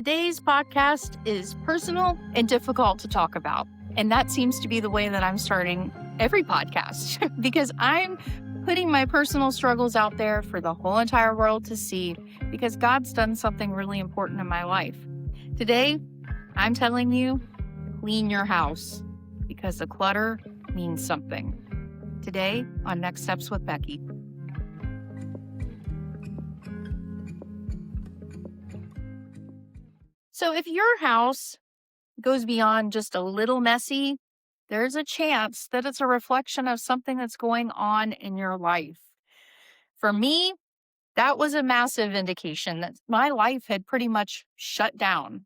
Today's podcast is personal and difficult to talk about. And that seems to be the way that I'm starting every podcast because I'm putting my personal struggles out there for the whole entire world to see because God's done something really important in my life. Today, I'm telling you, clean your house because the clutter means something. Today on Next Steps with Becky. So if your house goes beyond just a little messy, there's a chance that it's a reflection of something that's going on in your life. For me, that was a massive indication that my life had pretty much shut down.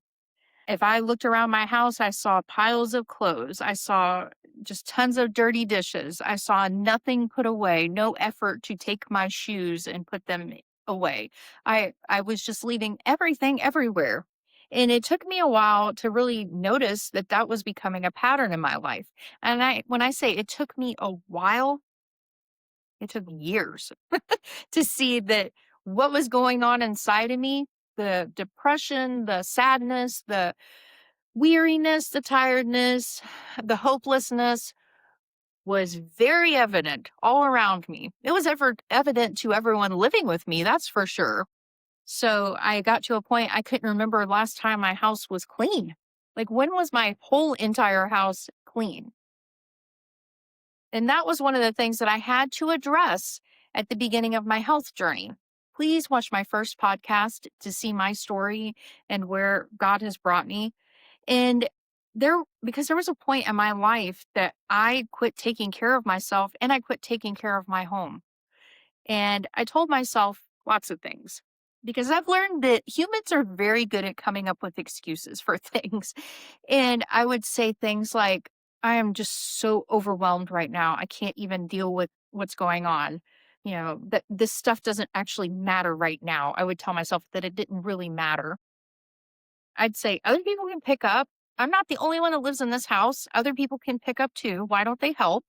If I looked around my house, I saw piles of clothes. I saw just tons of dirty dishes. I saw nothing put away, no effort to take my shoes and put them away. I was just leaving everything everywhere. And it took me a while to really notice that that was becoming a pattern in my life. And when I say it took me a while, it took years to see that what was going on inside of me, the depression, the sadness, the weariness, the tiredness, the hopelessness was very evident all around me. It was evident to everyone living with me, that's for sure. So I got to a point I couldn't remember last time my house was clean. Like, when was my whole entire house clean? And that was one of the things that I had to address at the beginning of my health journey. Please watch my first podcast to see my story and where God has brought me. And because there was a point in my life that I quit taking care of myself and I quit taking care of my home. And I told myself lots of things because I've learned that humans are very good at coming up with excuses for things. And I would say things like, I am just so overwhelmed right now. I can't even deal with what's going on. That this stuff doesn't actually matter right now. I would tell myself that it didn't really matter. I'd say other people can pick up. I'm not the only one that lives in this house. Other people can pick up too. Why don't they help?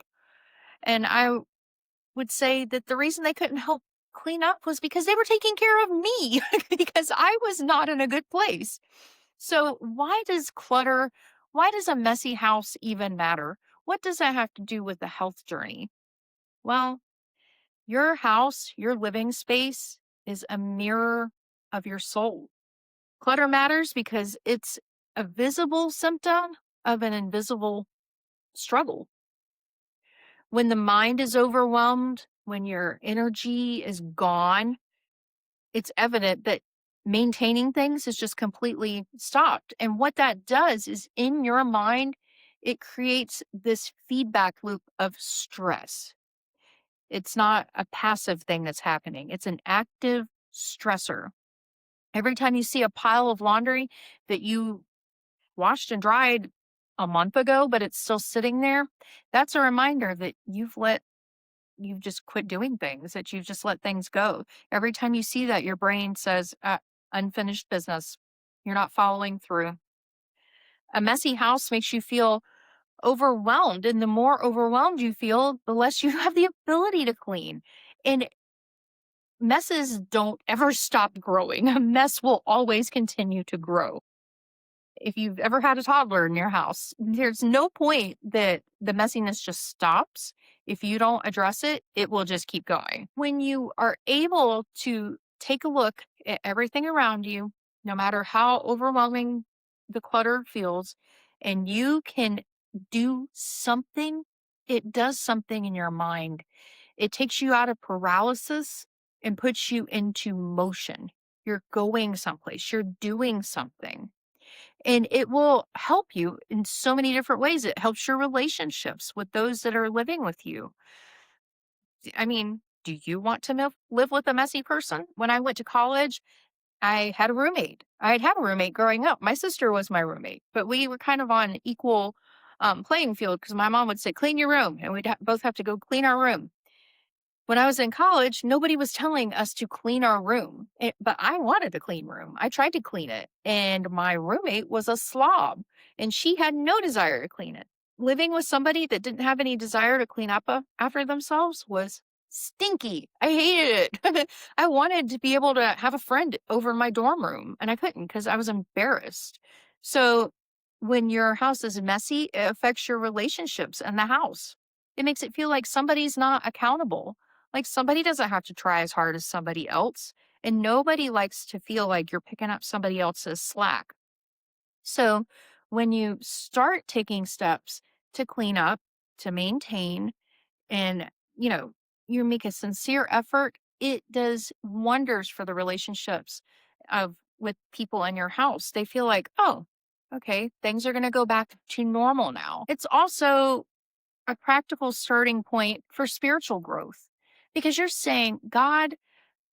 And I would say that the reason they couldn't help clean up was because they were taking care of me because I was not in a good place. So why does a messy house even matter? What does that have to do with the health journey? Well, your house, your living space is a mirror of your soul. Clutter matters because it's a visible symptom of an invisible struggle. When the mind is overwhelmed, when your energy is gone, it's evident that maintaining things is just completely stopped. And what that does is in your mind, it creates this feedback loop of stress. It's not a passive thing that's happening, it's an active stressor. Every time you see a pile of laundry that you washed and dried a month ago, but it's still sitting there, that's a reminder that you've just quit doing things, that you've just let things go. Every time you see that, your brain says, unfinished business. You're not following through. A messy house makes you feel overwhelmed. And the more overwhelmed you feel, the less you have the ability to clean. And messes don't ever stop growing. A mess will always continue to grow. If you've ever had a toddler in your house, there's no point that the messiness just stops. If you don't address it, it will just keep going. When you are able to take a look at everything around you, no matter how overwhelming the clutter feels, and you can do something, it does something in your mind. It takes you out of paralysis and puts you into motion. You're going someplace, you're doing something. And it will help you in so many different ways. It helps your relationships with those that are living with you. I mean, do you want to live with a messy person? When I went to college, I had a roommate. I had had a roommate growing up. My sister was my roommate, but we were kind of on equal playing field because my mom would say, clean your room. And we'd both have to go clean our room. When I was in college, nobody was telling us to clean our room, but I wanted a clean room. I tried to clean it, and my roommate was a slob, and she had no desire to clean it. Living with somebody that didn't have any desire to clean up after themselves was stinky. I hated it. I wanted to be able to have a friend over in my dorm room, and I couldn't because I was embarrassed. So when your house is messy, it affects your relationships and the house. It makes it feel like somebody's not accountable. Like somebody doesn't have to try as hard as somebody else. And nobody likes to feel like you're picking up somebody else's slack. So when you start taking steps to clean up, to maintain, and you know you make a sincere effort, it does wonders for the relationships of with people in your house. They feel like, oh, okay, things are going to go back to normal now. It's also a practical starting point for spiritual growth because you're saying, God,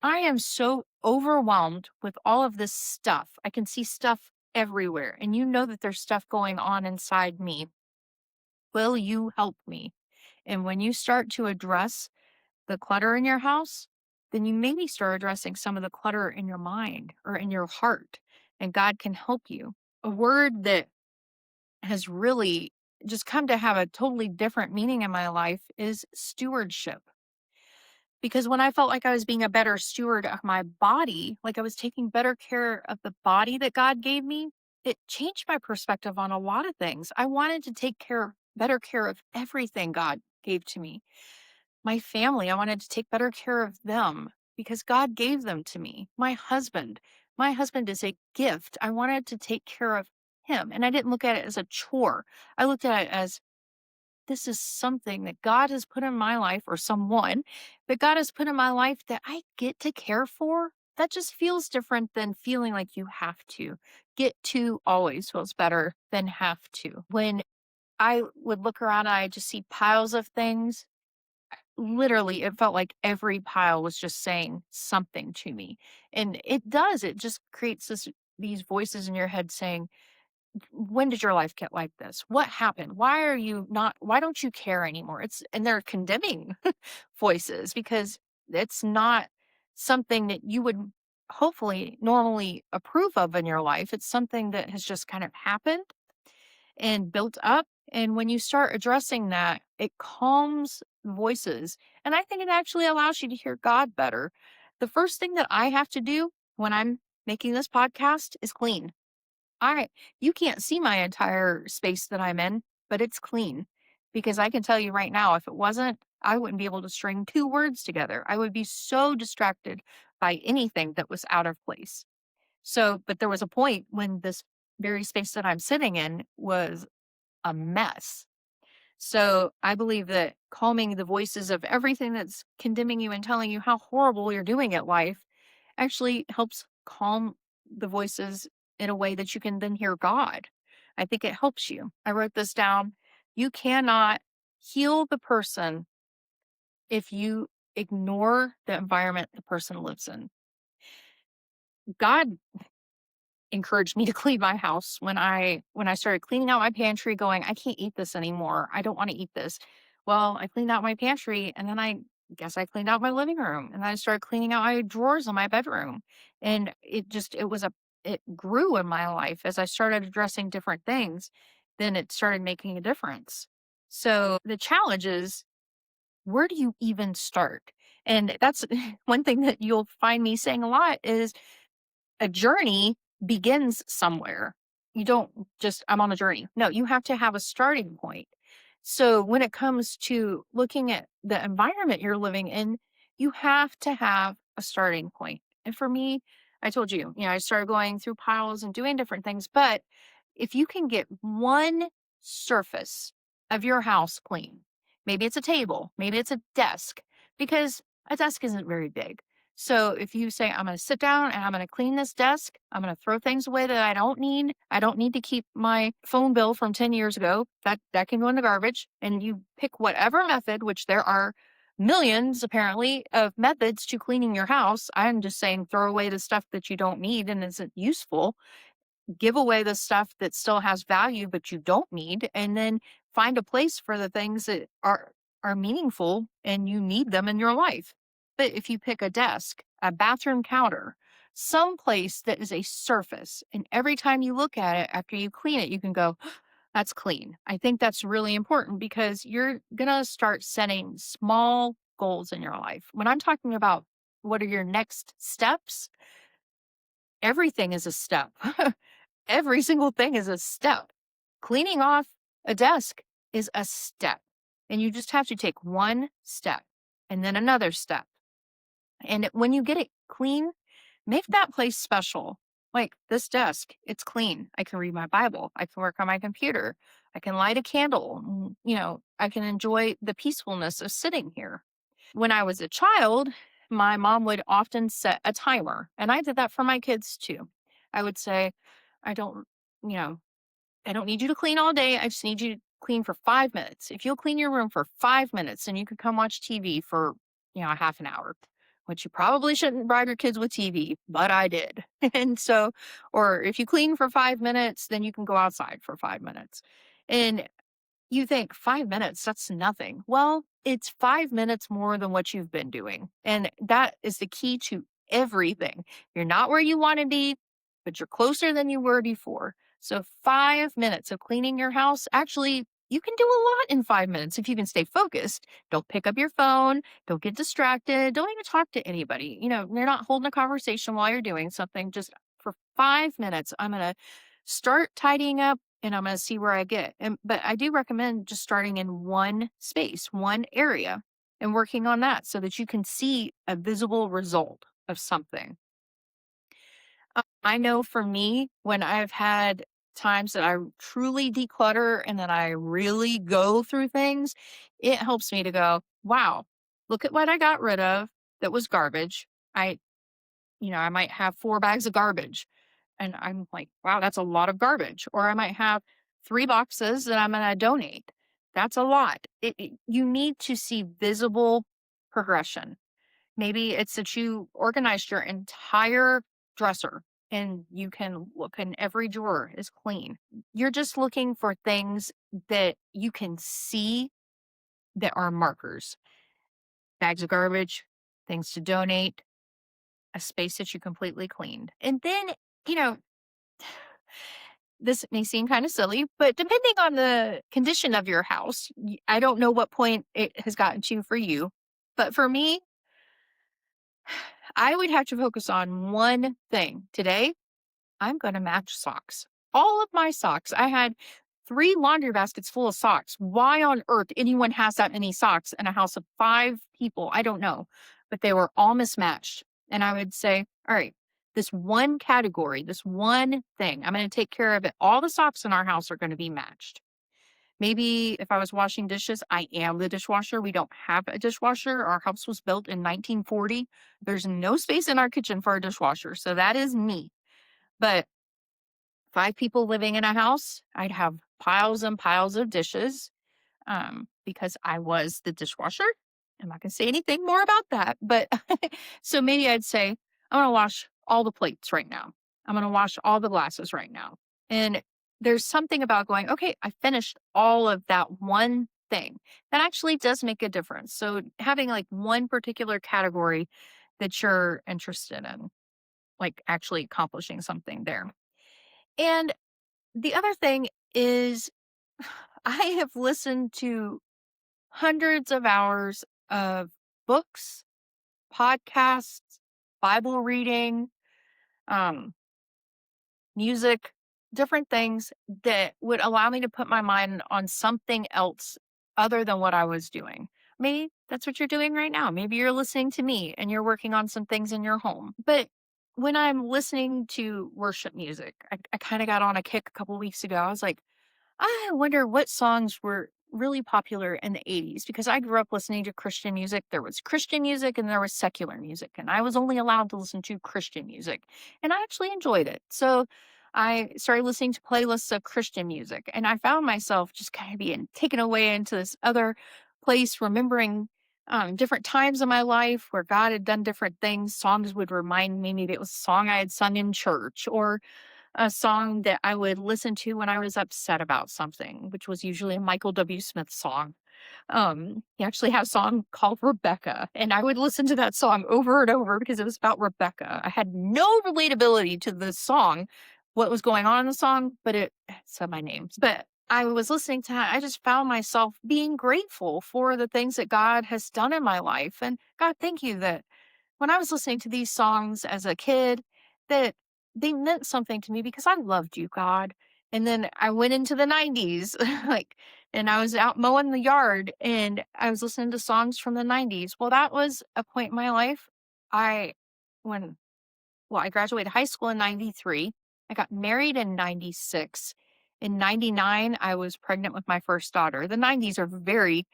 I am so overwhelmed with all of this stuff. I can see stuff everywhere, and you know that there's stuff going on inside me. Will you help me? And when you start to address the clutter in your house, then you maybe start addressing some of the clutter in your mind or in your heart, and God can help you. A word that has really just come to have a totally different meaning in my life is stewardship. Because when I felt like I was being a better steward of my body, like I was taking better care of the body that God gave me, it changed my perspective on a lot of things. I wanted to take better care of everything God gave to me. My family, I wanted to take better care of them because God gave them to me. My husband is a gift. I wanted to take care of him. And I didn't look at it as a chore. I looked at it as this is something that God has put in my life, or someone that God has put in my life that I get to care for. That just feels different than feeling like you have to. Get to always feels better than have to. When I would look around and I just see piles of things, literally, it felt like every pile was just saying something to me. And it does, it just creates these voices in your head saying, when did your life get like this? What happened? Why don't you care anymore? And they're condemning voices because it's not something that you would hopefully normally approve of in your life. It's something that has just kind of happened and built up. And when you start addressing that, it calms voices. And I think it actually allows you to hear God better. The first thing that I have to do when I'm making this podcast is clean. I You can't see my entire space that I'm in, but it's clean because I can tell you right now, if it wasn't, I wouldn't be able to string two words together. I would be so distracted by anything that was out of place. So, but there was a point when this very space that I'm sitting in was a mess. So I believe that calming the voices of everything that's condemning you and telling you how horrible you're doing at life actually helps calm the voices in a way that you can then hear God. I think it helps you. I wrote this down. You cannot heal the person if you ignore the environment the person lives in. God encouraged me to clean my house when I started cleaning out my pantry going, I can't eat this anymore. I don't want to eat this. Well, I cleaned out my pantry and then I guess I cleaned out my living room and then I started cleaning out my drawers in my bedroom. And it grew in my life as I started addressing different things, then it started making a difference. So the challenge is, where do you even start? And that's one thing that you'll find me saying a lot is a journey begins somewhere. You don't just, I'm on a journey. No, you have to have a starting point. So when it comes to looking at the environment you're living in, you have to have a starting point. And for me, I told you, I started going through piles and doing different things. But if you can get one surface of your house clean, maybe it's a table, maybe it's a desk, because a desk isn't very big. So if you say, I'm going to sit down and I'm going to clean this desk, I'm going to throw things away that I don't need. I don't need to keep my phone bill from 10 years ago. That can go in the garbage. And you pick whatever method, which there are millions apparently of methods to cleaning your house. I'm just saying throw away the stuff that you don't need and isn't useful, give away the stuff that still has value but you don't need, and then find a place for the things that are meaningful and you need them in your life. But if you pick a desk, a bathroom counter, some place that is a surface, and every time you look at it after you clean it, you can go, that's clean. I think that's really important because you're going to start setting small goals in your life. When I'm talking about what are your next steps, everything is a step. Every single thing is a step. Cleaning off a desk is a step. And you just have to take one step and then another step. And when you get it clean, make that place special. Like this desk, it's clean. I can read my Bible. I can work on my computer. I can light a candle. I can enjoy the peacefulness of sitting here. When I was a child, my mom would often set a timer, and I did that for my kids too. I would say, I don't, you know, I don't need you to clean all day. I just need you to clean for 5 minutes. If you'll clean your room for 5 minutes, then you can come watch TV for, a half an hour, which you probably shouldn't bribe your kids with TV, but I did. And so, or if you clean for 5 minutes, then you can go outside for 5 minutes. And you think 5 minutes, that's nothing. Well, it's 5 minutes more than what you've been doing. And that is the key to everything. You're not where you want to be, but you're closer than you were before. So 5 minutes of cleaning your house, actually, you can do a lot in 5 minutes if you can stay focused. Don't pick up your phone. Don't get distracted. Don't even talk to anybody. You're not holding a conversation while you're doing something. Just for 5 minutes, I'm going to start tidying up and I'm going to see where I get. But I do recommend just starting in one space, one area, and working on that so that you can see a visible result of something. I know for me, when I've had times that I truly declutter and that I really go through things, it helps me to go, wow, look at what I got rid of that was garbage. I might have 4 bags of garbage. And I'm like, wow, that's a lot of garbage. Or I might have 3 boxes that I'm going to donate. That's a lot. You need to see visible progression. Maybe it's that you organized your entire dresser and you can look and every drawer is clean. You're just looking for things that you can see that are markers. Bags of garbage, things to donate, a space that you completely cleaned. And then, you know, this may seem kind of silly, but depending on the condition of your house, I don't know what point it has gotten to for you. But for me, I would have to focus on one thing. Today, I'm going to match socks. All of my socks. I had 3 laundry baskets full of socks. Why on earth anyone has that many socks in a house of 5 people? I don't know. But they were all mismatched. And I would say, all right, this one category, this one thing, I'm going to take care of it. All the socks in our house are going to be matched. Maybe if I was washing dishes, I am the dishwasher. We don't have a dishwasher. Our house was built in 1940. There's no space in our kitchen for a dishwasher. So that is me. But 5 people living in a house, I'd have piles and piles of dishes because I was the dishwasher. I'm not going to say anything more about that. But so maybe I'd say, I'm going to wash all the plates right now. I'm going to wash all the glasses right now. And there's something about going, okay, I finished all of that one thing. That actually does make a difference. So having like one particular category that you're interested in, like actually accomplishing something there. And the other thing is, I have listened to hundreds of hours of books, podcasts, Bible reading, um, music, different things that would allow me to put my mind on something else other than what I was doing. Maybe that's what you're doing right now. Maybe you're listening to me and you're working on some things in your home. But when I'm listening to worship music, I kind of got on a kick a couple weeks ago. I was like, I wonder what songs were really popular in the 80s because I grew up listening to Christian music. There was Christian music and there was secular music, and I was only allowed to listen to Christian music, and I actually enjoyed it. So I started listening to playlists of Christian music, and I found myself just kind of being taken away into this other place, remembering different times in my life where God had done different things. Songs would remind me maybe it was a song I had sung in church or a song that I would listen to when I was upset about something, which was usually a Michael W. Smith song. He actually had a song called Rebecca, and I would listen to that song over and over because it was about Rebecca. I had no relatability to the song, what was going on in the song, but it said my name. But I was listening to I just found myself being grateful for the things that God has done in my life. And God, thank you that when I was listening to these songs as a kid, that they meant something to me because I loved you, God. And then I went into the 90s, like, and I was out mowing the yard and I was listening to songs from the 90s. Well, that was a point in my life. I, when I graduated high school in 93. I got married in 96. In 99, I was pregnant with my first daughter. The 90s are very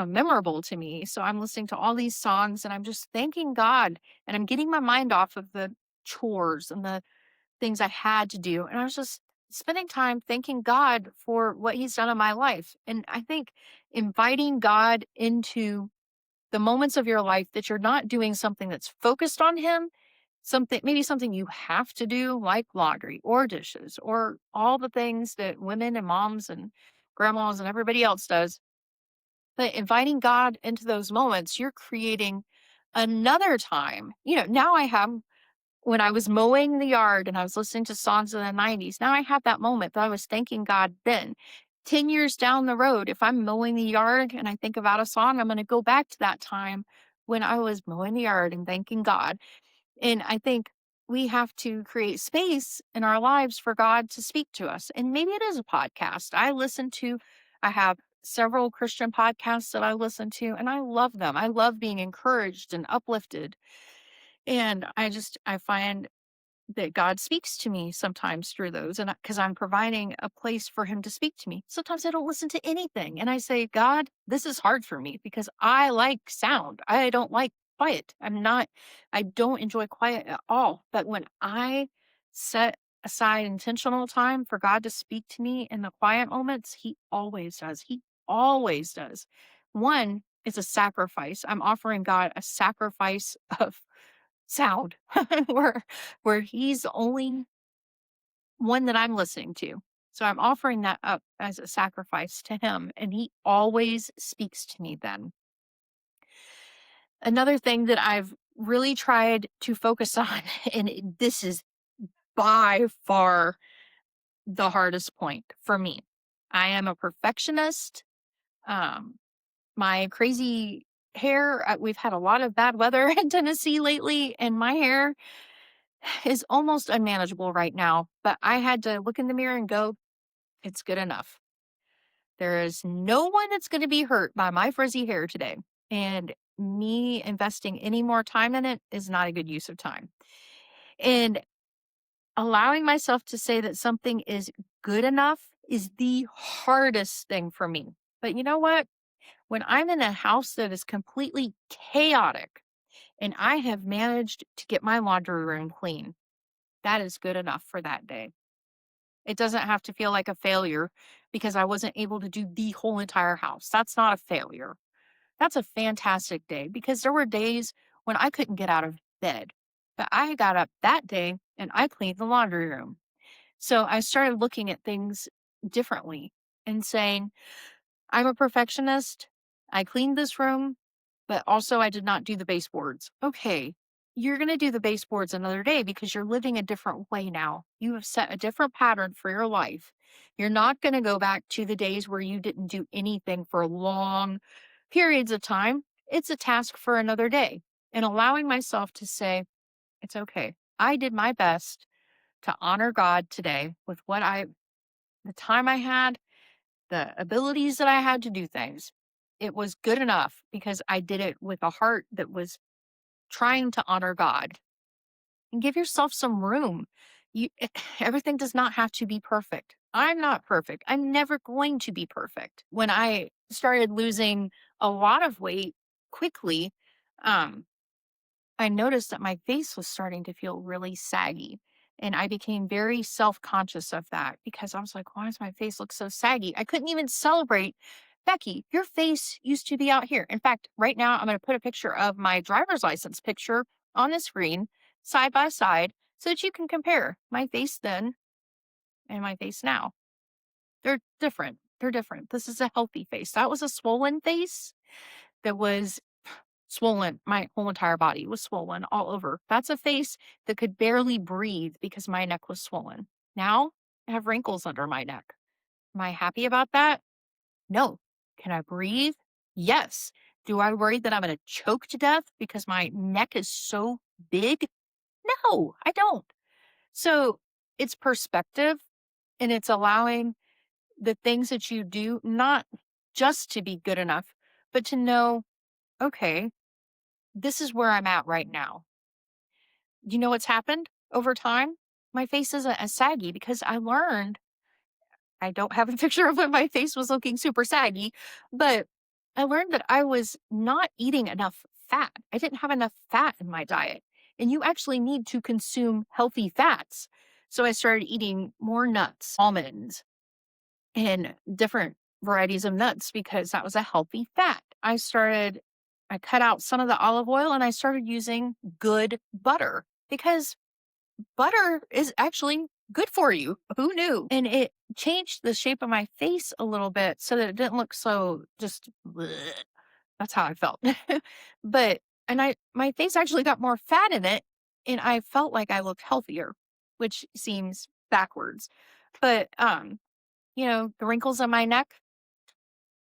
memorable to me. So I'm listening to all these songs and I'm just thanking God and I'm getting my mind off of the chores and the things I had to do. And I was just spending time thanking God for what He's done in my life. And I think inviting God into the moments of your life that you're not doing something that's focused on Him, something maybe something you have to do, like laundry or dishes or all the things that women and moms and grandmas and everybody else does. But inviting God into those moments, you're creating another time. Now I have, when I was mowing the yard and I was listening to songs in the 90s, now I have that moment that I was thanking God then. 10 years down the road, if I'm mowing the yard and I think about a song, I'm going to go back to that time when I was mowing the yard and thanking God. And I think we have to create space in our lives for God to speak to us. And maybe it is a podcast. I have several Christian podcasts that I listen to, and I love them. I love being encouraged and uplifted. And I find that God speaks to me sometimes through those, and because I'm providing a place for Him to speak to me. Sometimes I don't listen to anything, and I say, God, this is hard for me because I like sound. I don't like quiet. I don't enjoy quiet at all. But when I set aside intentional time for God to speak to me in the quiet moments, He always does. He always does. One is a sacrifice. I'm offering God a sacrifice of sound where he's the only one that I'm listening to. So I'm offering that up as a sacrifice to him, and he always speaks to me then. Another thing that I've really tried to focus on, and this is by far the hardest point for me. I am a perfectionist. Um, my crazy hair, we've had a lot of bad weather in Tennessee lately, and my hair is almost unmanageable right now, but I had to look in the mirror and go, it's good enough. There is no one that's going to be hurt by my frizzy hair today. And me investing any more time in it is not a good use of time. And allowing myself to say that something is good enough is the hardest thing for me. But you know what? When I'm in a house that is completely chaotic and I have managed to get my laundry room clean, that is good enough for that day. It doesn't have to feel like a failure because I wasn't able to do the whole entire house. That's not a failure. That's a fantastic day because there were days when I couldn't get out of bed, but I got up that day and I cleaned the laundry room. So I started looking at things differently and saying, I'm a perfectionist. I cleaned this room, but also I did not do the baseboards. Okay, you're going to do the baseboards another day because you're living a different way now. You have set a different pattern for your life. You're not going to go back to the days where you didn't do anything for long periods of time. It's a task for another day. And allowing myself to say, it's okay. I did my best to honor God today with the time I had, the abilities that I had to do things. It was good enough because I did it with a heart that was trying to honor God. And give yourself some room. Everything does not have to be perfect. I'm not perfect. I'm never going to be perfect. When I started losing a lot of weight quickly, um, I noticed that my face was starting to feel really saggy. And I became very self conscious of that because I was like, why does my face look so saggy? I couldn't even celebrate. Becky, your face used to be out here. In fact, right now, I'm going to put a picture of my driver's license picture on the screen side by side so that you can compare my face then and my face now. They're different. They're different. This is a healthy face. That was a swollen face that was swollen. My whole entire body was swollen all over. That's a face that could barely breathe because my neck was swollen. Now I have wrinkles under my neck. Am I happy about that? No. Can I breathe? Yes. Do I worry that I'm going to choke to death because my neck is so big? No, I don't. So it's perspective, and it's allowing the things that you do not just to be good enough, but to know, okay, this is where I'm at right now. You know what's happened over time? My face isn't as saggy because I learned. I don't have a picture of when my face was looking super saggy, but I learned that I was not eating enough fat. I didn't have enough fat in my diet. And you actually need to consume healthy fats. So I started eating more nuts, almonds, and different varieties of nuts because that was a healthy fat. I cut out some of the olive oil and I started using good butter because butter is actually good for you. Who knew? And it changed the shape of my face a little bit so that it didn't look so just bleh. That's how I felt. But and my face actually got more fat in it and I felt like I looked healthier, which seems backwards. But the wrinkles on my neck,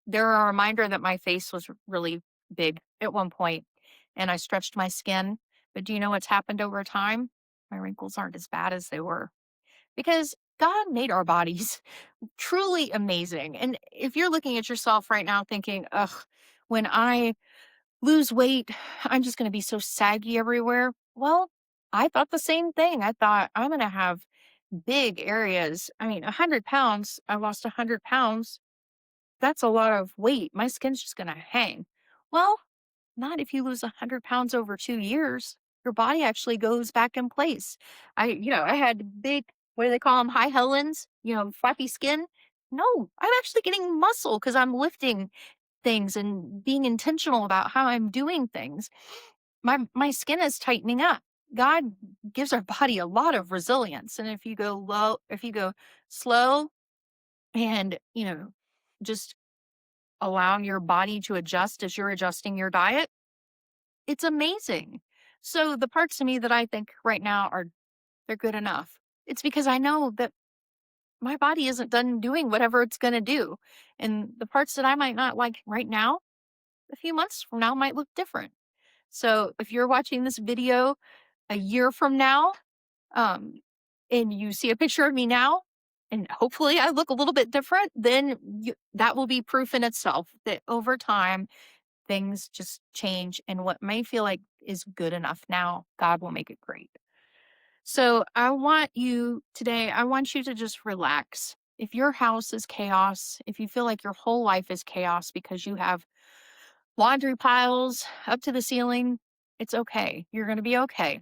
they're a reminder that my face was really big at one point and I stretched my skin. But do you know what's happened over time? My wrinkles aren't as bad as they were because God made our bodies truly amazing. And if you're looking at yourself right now thinking, ugh, when I lose weight, I'm just going to be so saggy everywhere. Well, I thought the same thing. I thought I'm going to have big areas. I mean, 100 pounds, I lost 100 pounds. That's a lot of weight. My skin's just going to hang. Well, not if you lose 100 pounds over 2 years. Your body actually goes back in place. I had big, what do they call them? High Helens, flappy skin. No, I'm actually getting muscle because I'm lifting things and being intentional about how I'm doing things. My skin is tightening up. God gives our body a lot of resilience. And if you go slow and, just allow your body to adjust as you're adjusting your diet, it's amazing. So the parts of me that I think right now they're good enough. It's because I know that my body isn't done doing whatever it's going to do. And the parts that I might not like right now, a few months from now might look different. So if you're watching this video a year from now, um, and you see a picture of me now, and hopefully I look a little bit different, then that will be proof in itself that over time things just change, and what may feel like is good enough now, God will make it great. So I want you to just relax. If your house is chaos, if you feel like your whole life is chaos because you have laundry piles up to the ceiling, it's okay. You're going to be okay.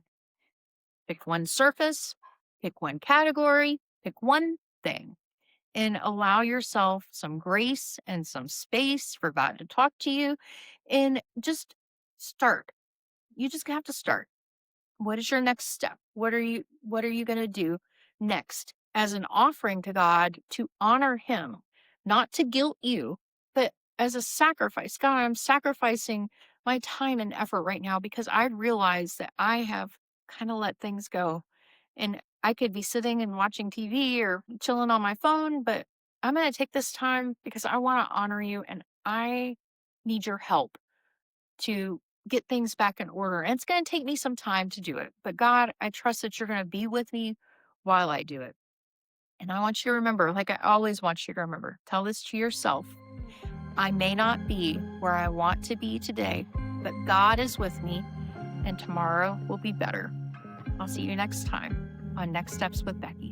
Pick one surface, pick one category, pick one thing, and allow yourself some grace and some space for God to talk to you and just start. You just have to start. What is your next step? What are you going to do next as an offering to God to honor him, not to guilt you, but as a sacrifice. God, I'm sacrificing my time and effort right now because I realize that I have kind of let things go. And I could be sitting and watching TV or chilling on my phone, but I'm going to take this time because I want to honor you and I need your help to get things back in order. And it's going to take me some time to do it. But God, I trust that you're going to be with me while I do it. And I want you to remember, like I always want you to remember, tell this to yourself. I may not be where I want to be today, but God is with me and tomorrow will be better. I'll see you next time on Next Steps with Becky.